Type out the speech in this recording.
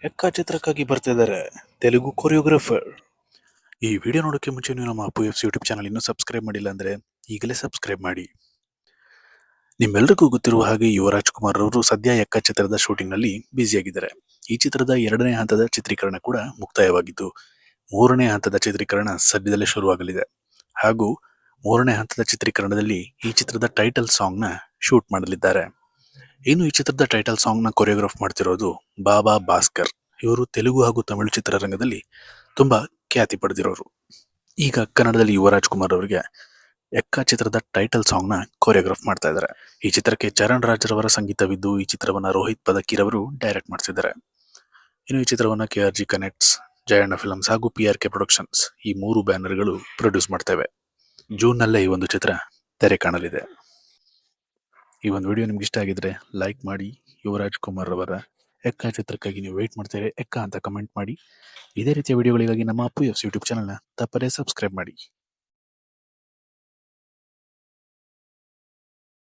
ಎಕ್ಕ ಚಿತ್ರಕ್ಕಾಗಿ ಬರ್ತಿದ್ದಾರೆ ತೆಲುಗು ಕೊರಿಯೋಗ್ರಾಫರ್. ಈ ವಿಡಿಯೋ ನೋಡೋಕೆ ಮುಂಚೆ ನೀವು ನಮ್ಮ ಅಪ್ಪು ಎಫ್ಸ್ ಯೂಟ್ಯೂಬ್ ಚಾನಲ್ ಇನ್ನೂ ಸಬ್ಸ್ಕ್ರೈಬ್ ಮಾಡಿಲ್ಲ ಅಂದರೆ ಈಗಲೇ ಸಬ್ಸ್ಕ್ರೈಬ್ ಮಾಡಿ. ನಿಮ್ಮೆಲ್ಲರಿಗೂ ಗೊತ್ತಿರುವ ಹಾಗೆ ಯುವರಾಜ್ ಕುಮಾರ್ ಅವರು ಸದ್ಯ ಎಕ್ಕ ಚಿತ್ರದ ಶೂಟಿಂಗ್ನಲ್ಲಿ ಬ್ಯುಸಿಯಾಗಿದ್ದಾರೆ. ಈ ಚಿತ್ರದ 2ನೇ ಹಂತದ ಚಿತ್ರೀಕರಣ ಕೂಡ ಮುಕ್ತಾಯವಾಗಿದ್ದು 3ನೇ ಹಂತದ ಚಿತ್ರೀಕರಣ ಸದ್ಯದಲ್ಲೇ ಶುರುವಾಗಲಿದೆ. ಹಾಗೂ 3ನೇ ಹಂತದ ಚಿತ್ರೀಕರಣದಲ್ಲಿ ಈ ಚಿತ್ರದ ಟೈಟಲ್ ಸಾಂಗ್ನ ಶೂಟ್ ಮಾಡಲಿದ್ದಾರೆ. ಇನ್ನು ಈ ಚಿತ್ರದ ಟೈಟಲ್ ಸಾಂಗ್ನ ಕೊರಿಯೋಗ್ರಾಫ್ ಮಾಡ್ತಿರೋದು ಬಾಬಾ ಭಾಸ್ಕರ್. ಇವರು ತೆಲುಗು ಹಾಗೂ ತಮಿಳು ಚಿತ್ರರಂಗದಲ್ಲಿ ತುಂಬಾ ಖ್ಯಾತಿ ಪಡೆದಿರೋರು. ಈಗ ಕನ್ನಡದಲ್ಲಿ ಯುವರಾಜ್ ಕುಮಾರ್ ಅವರಿಗೆ ಎಕ್ಕ ಚಿತ್ರದ ಟೈಟಲ್ ಸಾಂಗ್ನ ಕೊರಿಯೋಗ್ರಾಫ್ ಮಾಡ್ತಾ ಇದ್ದಾರೆ. ಈ ಚಿತ್ರಕ್ಕೆ ಚರಣ್ ರಾಜ್ರವರ ಸಂಗೀತವಿದ್ದು ಈ ಚಿತ್ರವನ್ನ ರೋಹಿತ್ ಪದಕೀರವರು ಡೈರೆಕ್ಟ್ ಮಾಡಿಸಿದ್ದಾರೆ. ಇನ್ನು ಈ ಚಿತ್ರವನ್ನ KRG ಕನೆಕ್ಟ್ಸ್, ಜಯಣ್ಣ ಫಿಲ್ಮ್ಸ್ ಹಾಗೂ PRK ಪ್ರೊಡಕ್ಷನ್ಸ್ ಈ 3 ಬ್ಯಾನರ್ಗಳು ಪ್ರೊಡ್ಯೂಸ್ ಮಾಡ್ತೇವೆ. ಜೂನ್ನಲ್ಲೇ ಈ ಒಂದು ಚಿತ್ರ ತೆರೆ ಕಾಣಲಿದೆ. ಈ ಒಂದು ವಿಡಿಯೋ ನಿಮ್ಗೆ ಇಷ್ಟ ಆಗಿದ್ರೆ ಲೈಕ್ ಮಾಡಿ. ಯುವರಾಜ್ ಕುಮಾರ್ ಅವರ ಎಕ್ಕ ಚಿತ್ರಕ್ಕಾಗಿ ನೀವು ವೇಟ್ ಮಾಡ್ತಾರೆ ಎಕ್ಕ ಅಂತ ಕಮೆಂಟ್ ಮಾಡಿ. ಇದೇ ರೀತಿಯ ವಿಡಿಯೋಗಳಿಗಾಗಿ ನಮ್ಮ ಅಪ್ಪು ಎಫ್ಸ್ ಯೂಟ್ಯೂಬ್ ಚಾನಲ್ನ ತಪ್ಪದೇ ಸಬ್ಸ್ಕ್ರೈಬ್ ಮಾಡಿ.